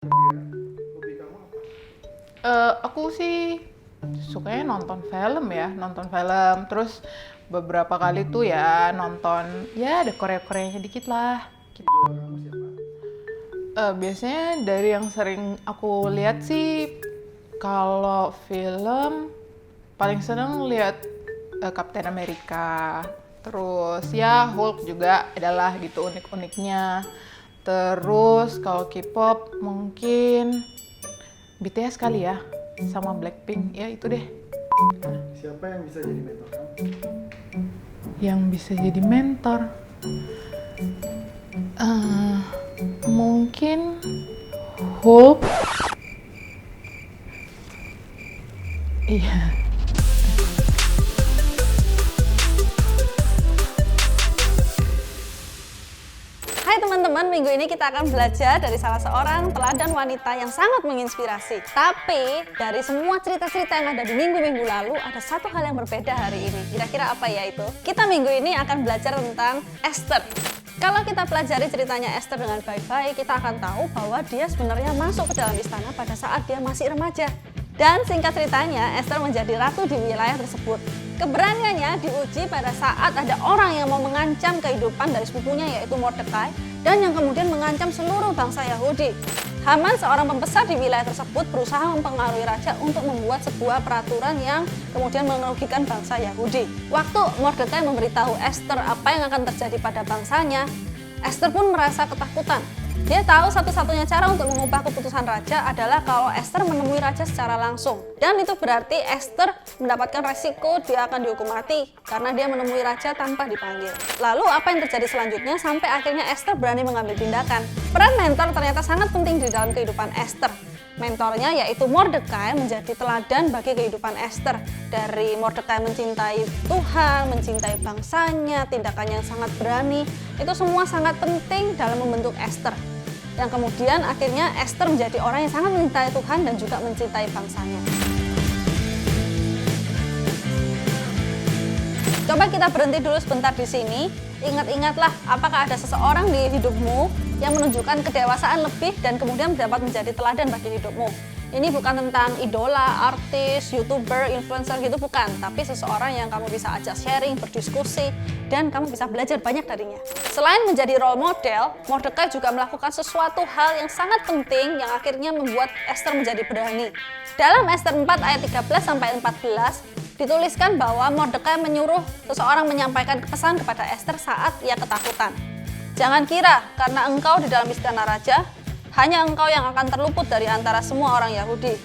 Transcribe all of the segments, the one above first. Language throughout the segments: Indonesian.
Hobi kamu apa? Aku sih sukanya nonton film, terus beberapa kali tuh ya nonton, ya ada Korea-Koreanya dikit lah. Idola kamu siapa? Biasanya dari yang sering aku lihat sih, kalau film paling seneng lihat Captain America, terus ya Hulk juga adalah gitu unik-uniknya. Terus kalau K-pop mungkin BTS kali ya, sama Blackpink, ya itu deh. Siapa yang bisa jadi mentor kamu? Yang bisa jadi mentor, Eh, mungkin Hulk. Iya. Hai teman-teman, minggu ini kita akan belajar dari salah seorang teladan wanita yang sangat menginspirasi. Tapi dari semua cerita-cerita yang ada di minggu-minggu lalu, ada satu hal yang berbeda hari ini. Kira-kira apa ya itu? Kita minggu ini akan belajar tentang Esther. Kalau kita pelajari ceritanya Esther dengan baik-baik, kita akan tahu bahwa dia sebenarnya masuk ke dalam istana pada saat dia masih remaja. Dan singkat ceritanya, Esther menjadi ratu di wilayah tersebut. Keberaniannya diuji pada saat ada orang yang mau mengancam kehidupan dari sepupunya, yaitu Mordekai, dan yang kemudian mengancam seluruh bangsa Yahudi. Haman, seorang pembesar di wilayah tersebut, berusaha mempengaruhi raja untuk membuat sebuah peraturan yang kemudian merugikan bangsa Yahudi. Waktu Mordekai memberitahu Esther apa yang akan terjadi pada bangsanya, Esther pun merasa ketakutan. Dia tahu satu-satunya cara untuk mengubah keputusan raja adalah kalau Esther menemui raja secara langsung. Dan itu berarti Esther mendapatkan resiko dia akan dihukum mati karena dia menemui raja tanpa dipanggil. Lalu apa yang terjadi selanjutnya sampai akhirnya Esther berani mengambil tindakan? Peran mentor ternyata sangat penting di dalam kehidupan Esther. Mentornya yaitu Mordekai menjadi teladan bagi kehidupan Esther. Dari Mordekai mencintai Tuhan, mencintai bangsanya, tindakannya yang sangat berani, itu semua sangat penting dalam membentuk Esther. Yang kemudian akhirnya Esther menjadi orang yang sangat mencintai Tuhan dan juga mencintai bangsanya. Coba kita berhenti dulu sebentar di sini. Ingat-ingatlah apakah ada seseorang di hidupmu yang menunjukkan kedewasaan lebih dan kemudian dapat menjadi teladan bagi hidupmu. Ini bukan tentang idola, artis, youtuber, influencer gitu, bukan. Tapi seseorang yang kamu bisa ajak sharing, berdiskusi, dan kamu bisa belajar banyak darinya. Selain menjadi role model, Mordekai juga melakukan sesuatu hal yang sangat penting yang akhirnya membuat Esther menjadi berani. Dalam Esther 4 ayat 13-14, dituliskan bahwa Mordekai menyuruh seseorang menyampaikan pesan kepada Esther saat ia ketakutan. Jangan kira karena engkau di dalam istana raja, hanya engkau yang akan terluput dari antara semua orang Yahudi.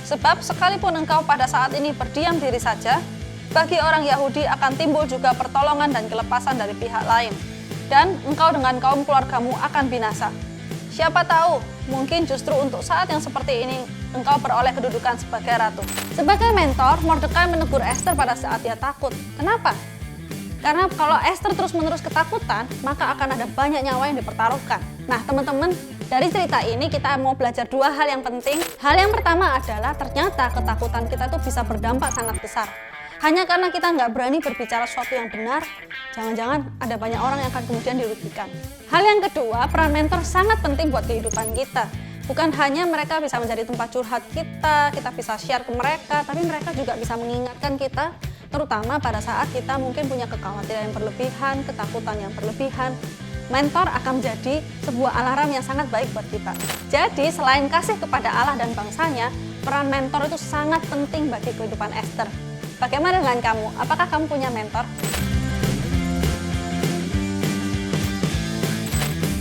Sebab sekalipun engkau pada saat ini berdiam diri saja, bagi orang Yahudi akan timbul juga pertolongan dan kelepasan dari pihak lain. Dan engkau dengan kaum keluargamu akan binasa. Siapa tahu, mungkin justru untuk saat yang seperti ini, engkau beroleh kedudukan sebagai ratu. Sebagai mentor, Mordekai menegur Esther pada saat dia takut. Kenapa? Karena kalau Esther terus-menerus ketakutan, maka akan ada banyak nyawa yang dipertaruhkan. Nah teman-teman, dari cerita ini kita mau belajar dua hal yang penting. Hal yang pertama adalah ternyata ketakutan kita itu bisa berdampak sangat besar. Hanya karena kita nggak berani berbicara sesuatu yang benar, jangan-jangan ada banyak orang yang akan kemudian dirugikan. Hal yang kedua, peran mentor sangat penting buat kehidupan kita. Bukan hanya mereka bisa menjadi tempat curhat kita bisa share ke mereka, tapi mereka juga bisa mengingatkan kita, terutama pada saat kita mungkin punya kekhawatiran yang berlebihan, ketakutan yang berlebihan. Mentor akan menjadi sebuah alarm yang sangat baik buat kita. Jadi selain kasih kepada Allah dan bangsanya, peran mentor itu sangat penting bagi kehidupan Esther. Bagaimana dengan kamu? Apakah kamu punya mentor?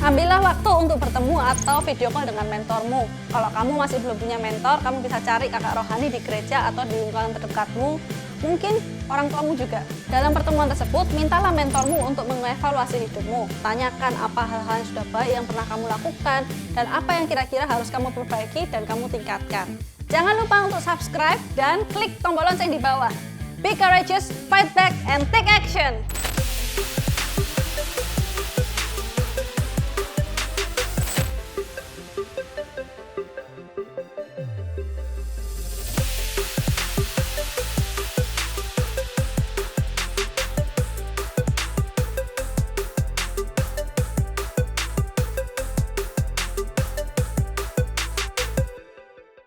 Ambillah waktu untuk bertemu atau video call dengan mentormu. Kalau kamu masih belum punya mentor, kamu bisa cari kakak rohani di gereja atau di lingkungan terdekatmu. Mungkin orang tuamu juga. Dalam pertemuan tersebut, mintalah mentormu untuk mengevaluasi hidupmu. Tanyakan apa hal-hal yang sudah baik yang pernah kamu lakukan, dan apa yang kira-kira harus kamu perbaiki dan kamu tingkatkan. Jangan lupa untuk subscribe dan klik tombol lonceng di bawah. Be courageous, fight back, and take action!